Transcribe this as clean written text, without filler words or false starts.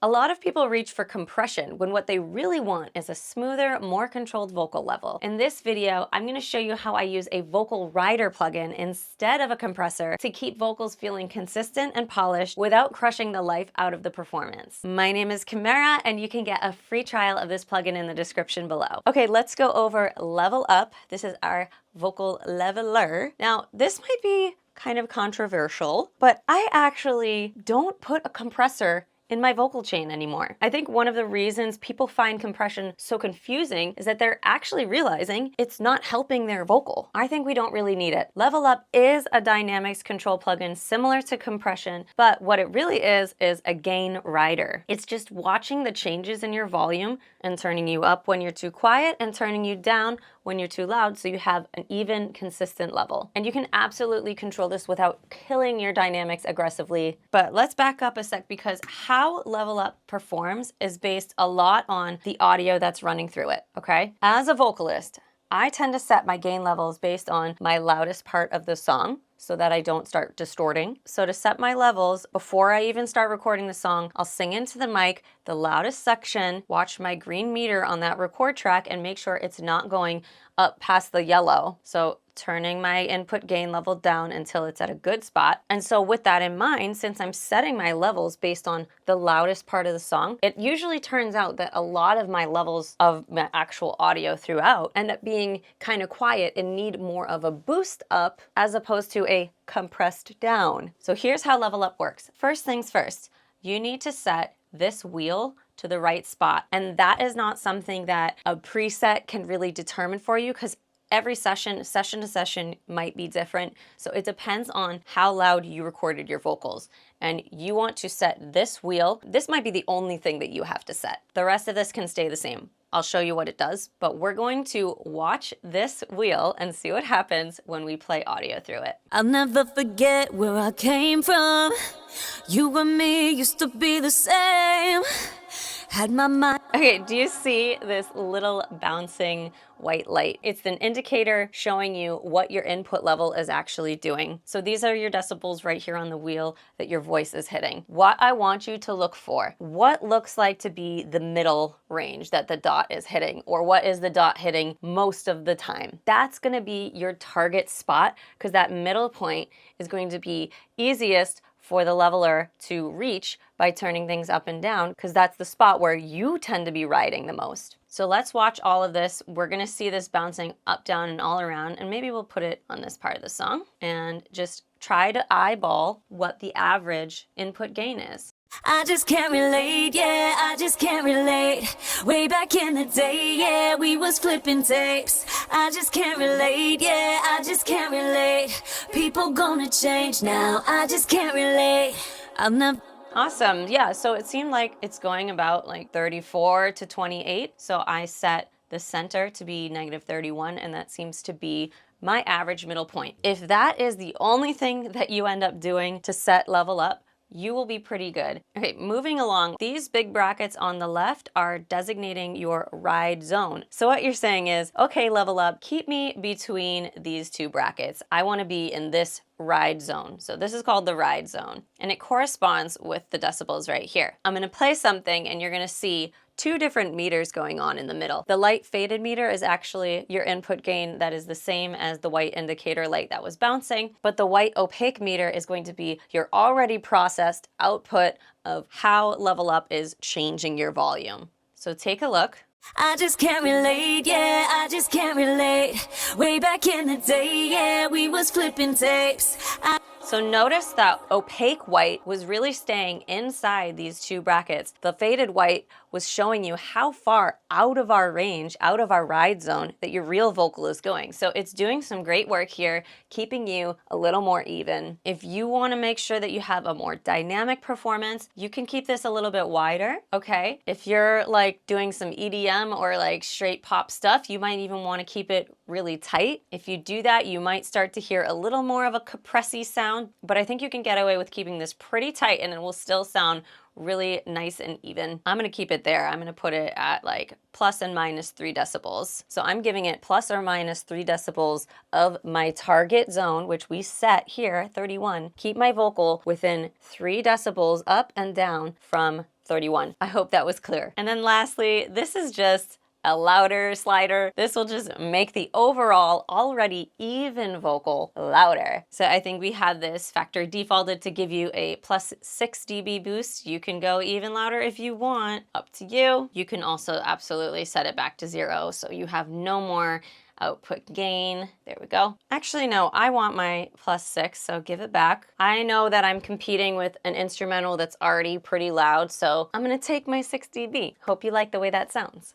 A lot of people reach for compression when what they really want is a smoother, more controlled vocal level. In this video, I'm going to show you how I use a vocal rider plugin instead of a compressor to keep vocals feeling consistent and polished without crushing the life out of the performance. My name is Kimera, and you can get a free trial of this plugin in the description below. Okay, let's go over Level Up. This is our vocal leveler. Now, this might be kind of controversial, but I actually don't put a compressor in my vocal chain anymore. I think one of the reasons people find compression so confusing is that they're actually realizing it's not helping their vocal. I think we don't really need it. Level Up is a dynamics control plugin similar to compression, but what it really is a gain rider. It's just watching the changes in your volume and turning you up when you're too quiet and turning you down when you're too loud, so you have an even, consistent level. And you can absolutely control this without killing your dynamics aggressively. But let's back up a sec, because how Level Up performs is based a lot on the audio that's running through it, okay? As a vocalist, I tend to set my gain levels based on my loudest part of the song so that I don't start distorting. So to set my levels, before I even start recording the song, I'll sing into the mic the loudest section, watch my green meter on that record track, and make sure it's not going up past the yellow. So turning my input gain level down until it's at a good spot. And so with that in mind, since I'm setting my levels based on the loudest part of the song, it usually turns out that a lot of my levels of my actual audio throughout end up being kind of quiet and need more of a boost up as opposed to a compressed down. So here's how Level Up works. First things first, you need to set this wheel to the right spot. And that is not something that a preset can really determine for you, because every session to session might be different. So it depends on how loud you recorded your vocals. And you want to set this wheel. This might be the only thing that you have to set. The rest of this can stay the same. I'll show you what it does, but we're going to watch this wheel and see what happens when we play audio through it. I'll never forget where I came from. You and me used to be the same. Had my mind. Okay, do you see this little bouncing white light? It's an indicator showing you what your input level is actually doing. So these are your decibels right here on the wheel that your voice is hitting. What I want you to look for, what looks like to be the middle range that the dot is hitting, or what is the dot hitting most of the time. That's gonna be your target spot, because that middle point is going to be easiest for the leveler to reach by turning things up and down, because that's the spot where you tend to be riding the most. So let's watch all of this. We're gonna see this bouncing up, down, and all around, and maybe we'll put it on this part of the song and just try to eyeball what the average input gain is. I just can't relate, yeah, I just can't relate. Way back in the day, yeah, we was flipping tapes. I just can't relate, yeah, I just can't relate. People gonna change now, I just can't relate. I'll never. Awesome, yeah, so it seemed like it's going about like 34 to 28. So I set the center to be -31, and that seems to be my average middle point. If that is the only thing that you end up doing to set Level Up, you will be pretty good. Okay, moving along, these big brackets on the left are designating your ride zone. So what you're saying is, okay, Level Up, keep me between these two brackets. I want to be in this ride zone. So this is called the ride zone, and it corresponds with the decibels right here. I'm going to play something, and you're going to see two different meters going on in the middle. The light faded meter is actually your input gain that is the same as the white indicator light that was bouncing, but the white opaque meter is going to be your already processed output of how Level Up is changing your volume. So take a look. I just can't relate, yeah, I just can't relate. Way back in the day, yeah, we was flipping tapes. So notice that opaque white was really staying inside these two brackets. The faded white was showing you how far out of our range, out of our ride zone, that your real vocal is going. So it's doing some great work here, keeping you a little more even. If you want to make sure that you have a more dynamic performance, you can keep this a little bit wider, okay? If you're like doing some EDM or like straight pop stuff, you might even want to keep it really tight. If you do that, you might start to hear a little more of a compressy sound, but I think you can get away with keeping this pretty tight, and it will still sound really nice and even. I'm gonna keep it there. I'm gonna put it at like plus and minus 3 decibels. So I'm giving it plus or minus 3 decibels of my target zone, which we set here, 31. Keep my vocal within 3 decibels up and down from 31. I hope that was clear. And then lastly, this is just a louder slider. This will just make the overall already even vocal louder. So I think we had this factory defaulted to give you a plus 6 dB boost. You can go even louder if you want, up to you. You can also absolutely set it back to 0 so you have no more output gain. There we go. Actually, no, I want my plus 6, so give it back. I know that I'm competing with an instrumental that's already pretty loud, so I'm gonna take my 6 dB. Hope you like the way that sounds.